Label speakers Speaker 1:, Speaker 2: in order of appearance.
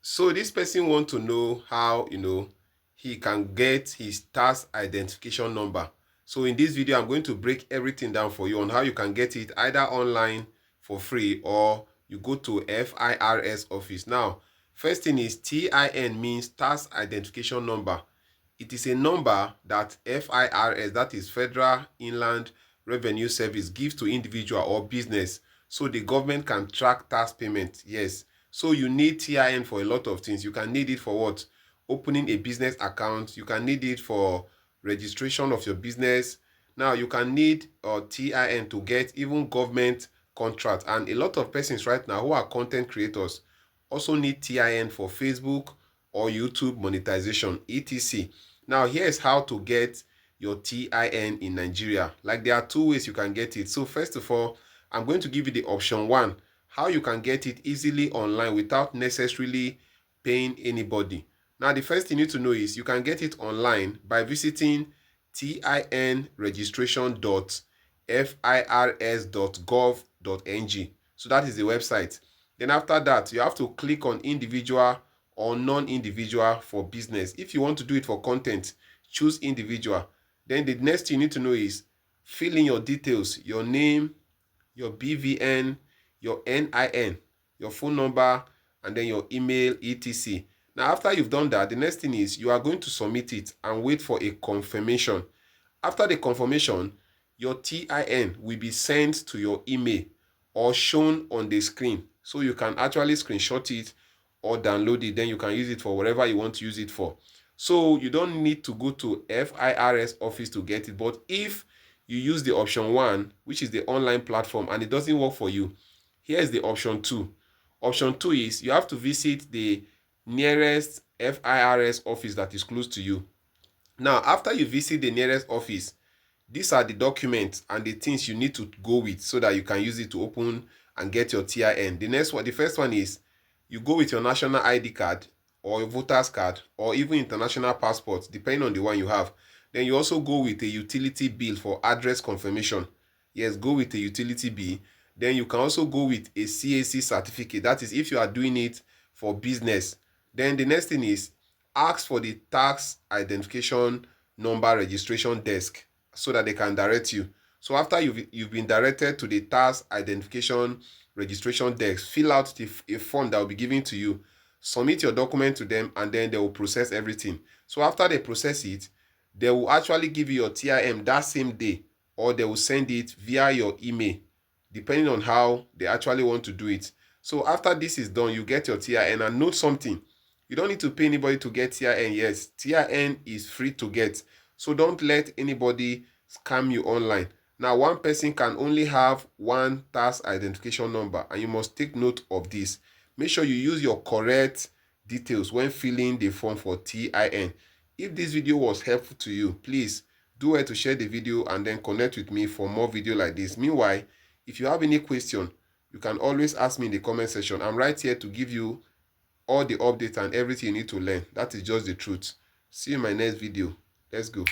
Speaker 1: So this person want to know how, he can get his tax identification number. So in this video, I'm going to break everything down for you on how you can get it either online for free or you go to FIRS office. Now, first thing is TIN means tax identification number. It is a number that FIRS, that is Federal Inland Revenue Service, gives to individual or business so the government can track tax payment. Yes. So you need TIN for a lot of things. You can need it for what? Opening a business account. You can need it for registration of your business. Now you can need TIN to get even government contract. And a lot of persons right now who are content creators also need TIN for Facebook or YouTube monetization, etc. Now here's how to get your TIN in Nigeria. Like there are two ways you can get it. So first of all, I'm going to give you the option one, how you can get it easily online without necessarily paying anybody. Now the first thing you need to know is you can get it online by visiting tinregistration.firs.gov.ng. So that is the website. Then after that, you have to click on individual or non-individual for business. If you want to do it for content, choose individual. Then the next thing you need to know is fill in your details, your name, your BVN, your NIN, your phone number, and then your email, etc. Now, after you've done that, the next thing is you are going to submit it and wait for a confirmation. After the confirmation, your TIN will be sent to your email or shown on the screen. So you can actually screenshot it or download it. Then you can use it for whatever you want to use it for. So you don't need to go to FIRS office to get it. But if you use the option one, which is the online platform, and it doesn't work for you, here is the option two. Option two is you have to visit the nearest FIRS office that is close to you. Now, after you visit the nearest office, these are the documents and the things you need to go with so that you can use it to open and get your TIN. The first one is you go with your national ID card or your voter's card or even international passport, depending on the one you have. Then you also go with a utility bill for address confirmation. Yes, go with a utility bill. Then you can also go with a CAC certificate. That is if you are doing it for business. Then the next thing is ask for the tax identification number registration desk so that they can direct you. So after you've been directed to the tax identification registration desk, fill out a form that will be given to you, submit your document to them, and then they will process everything. So after they process it, they will actually give you your TIN that same day, or they will send it via your email, depending on how they actually want to do it. So after this is done, you get your TIN. And note something, you don't need to pay anybody to get TIN. Yes, TIN is free to get. So don't let anybody scam you online. Now, one person can only have one tax identification number, and you must take note of this. Make sure you use your correct details when filling the form for TIN. If this video was helpful to you, please do well to share the video and then connect with me for more video like this. Meanwhile, if you have any question, you can always ask me in the comment section. I'm right here to give you all the updates and everything you need to learn. That is just the truth. See you in my next video. Let's go.